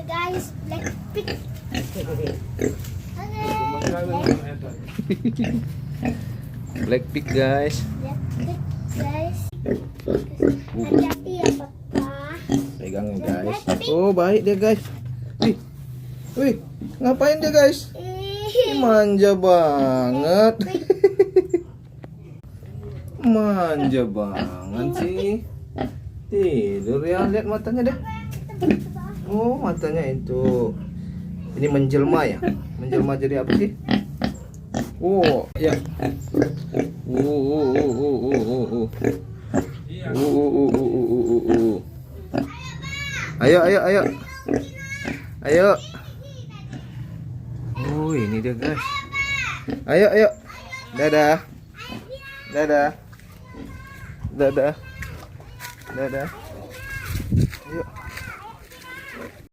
guys, Blackpink. Blackpink guys. Blackpink guys. Hati-hati ya papa. Pegang ya guys. Oh baik dia guys. Wih, wih, ngapain dia guys? Manja banget. Manja banget sih. Tidur ya, lihat matanya deh. Oh matanya itu. Ini menjelma ya? Menjelma jadi apa sih? Oh ya. Ayo, ayo, ayo. Ayo. Oh, ini dia, guys. Ayo, ayo. Dadah. Dadah. Dadah. Dadah. Ayo.